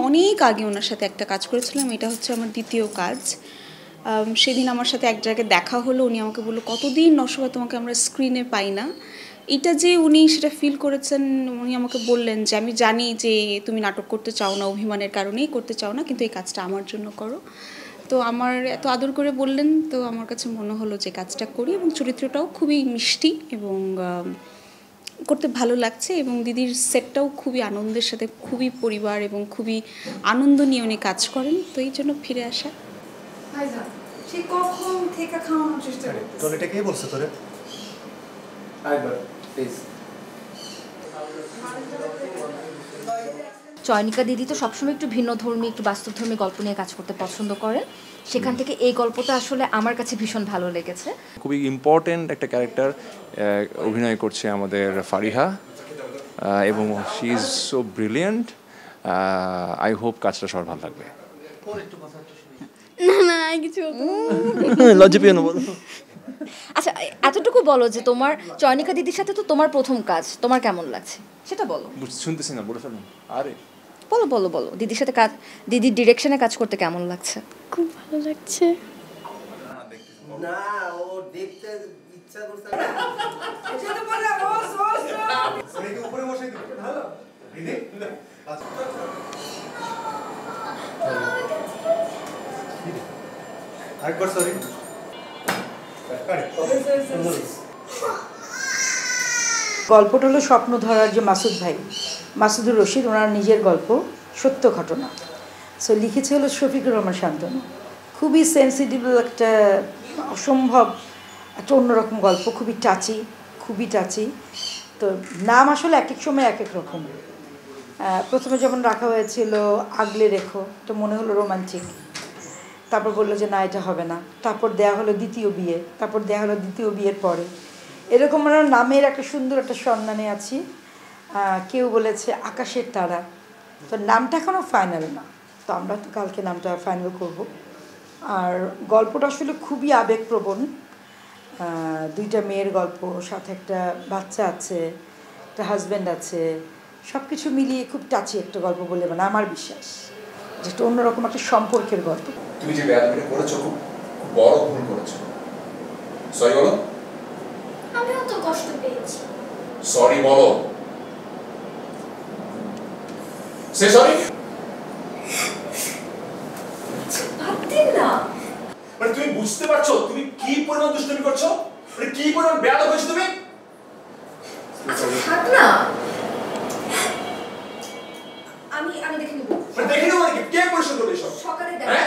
অনেক আগে ওনার সাথে একটা কাজ করেছিলাম, এটা হচ্ছে আমার দ্বিতীয় কাজ। সেদিন আমার সাথে এক জায়গায় দেখা হলো, উনি আমাকে বললো কতদিন নশোবা তোমাকে আমরা স্ক্রিনে পাই না। এটা যে উনি সেটা ফিল করেছেন, উনি আমাকে বললেন যে আমি জানি যে তুমি নাটক করতে চাও না, অভিমানের কারণেই করতে চাও না, কিন্তু এই কাজটা আমার জন্য করো। তো আমার এত আদর করে বললেন, তো আমার কাছে মনে হলো যে কাজটা করি, এবং চরিত্রটাও খুবই মিষ্টি এবং করতে ভালো লাগছে, এবং দিদির সেটটাও খুবই আনন্দের সাথে, খুবই পরিবার এবং খুবই আনন্দ নিয়ে উনি কাজ করেন, তো এই জন্য ফিরে আসা। সে কখন থেকে খাওয়ানোর চেষ্টা করতেছে। তোর এটা কে বলছে তোরে? প্লিজ। চয়নিকা দিদি তো সবসময় একটু ভিন্নধর্মী, একটু বাস্তবধর্মী গল্প নিয়ে কাজ করতে পছন্দ করেন। সেখান থেকে এই গল্পটা আসলে আমার কাছে ভীষণ ভালো লেগেছে। খুবই ইম্পর্টেন্ট একটা ক্যারেক্টার অভিনয় করছে আমাদের ফারিহা, এবং she is so brilliant. I hope কাজটা সবার ভালো লাগবে। না কিছু লজ্জা পেও না, বলো। আচ্ছা, এতটুকু বলো যে তোমার চয়নিকা দিদির সাথে তো তোমার প্রথম কাজ, তোমার কেমন লাগছে সেটা বলো। শুনতেছি না, বলে ফেলুন। আরে বলো বলো বলো, দিদির সাথে কাজ, দিদির ডিরেকশনে কাজ করতে কেমন লাগছে? খুব ভালো লাগছে। না ও দেখতে ইচ্ছা করছে না। এটা তো বলে বস বস সরিকে উপরে বসাই দিও। ভালো দিদি। আচ্ছা আরেকবার সরি। গল্পটা হলো স্বপ্ন ধরার যে মাসুদ ভাই, মাসুদুর রশিদ, ওনার নিজের গল্প, সত্য ঘটনা। সো লিখেছে হলো শফিকুর রহমান শান্তনু। খুবই সেন্সিটিভ একটা, অসম্ভব একটা অন্যরকম গল্প, খুবই টাচি। তো নাম আসলে এক এক সময় এক এক রকম। প্রথমে যেমন রাখা হয়েছিল আগলে রেখো, তো মনে হলো রোমান্টিক, তারপর বললো যে না এটা হবে না, তারপর দেয়া হলো দ্বিতীয় বিয়ে, তারপর দেয়া হলো দ্বিতীয় বিয়ের পরে, এরকম আমরা নামের একটা সুন্দর একটা সন্ধানে আছি। কেউ বলেছে আকাশের তারা, তো নামটা এখনও ফাইনাল না, তো আমরা তো কালকে নামটা ফাইনাল করব। আর গল্পটা আসলে খুবই আবেগপ্রবণ, দুইটা মেয়ের গল্প, সাথে একটা বাচ্চা আছে, একটা হাজব্যান্ড আছে, সব কিছু মিলিয়ে খুব টাচি একটা গল্প বলে মানে আমার বিশ্বাস, যেটা অন্যরকম একটা সম্পর্কের গল্প। তুমি যে ব্যাপারটা করেছো খুব বড় ভুল করেছো। সরি বলো। আমিও তো কষ্ট পেয়েছি। সরি বলো। Say sorry. ভাবতে না। মানে তুমি বুঝতে পারছো তুমি কি পরিমাণ দুষ্টুমি করছো? মানে কি পরিমাণ বেয়াদব হয়েছো তুমি? আচ্ছা থাক না। আমি দেখে নেব। মানে দেখে নেব নাকি? কে পরিষ্কার করবে সব? সকালে দেখা।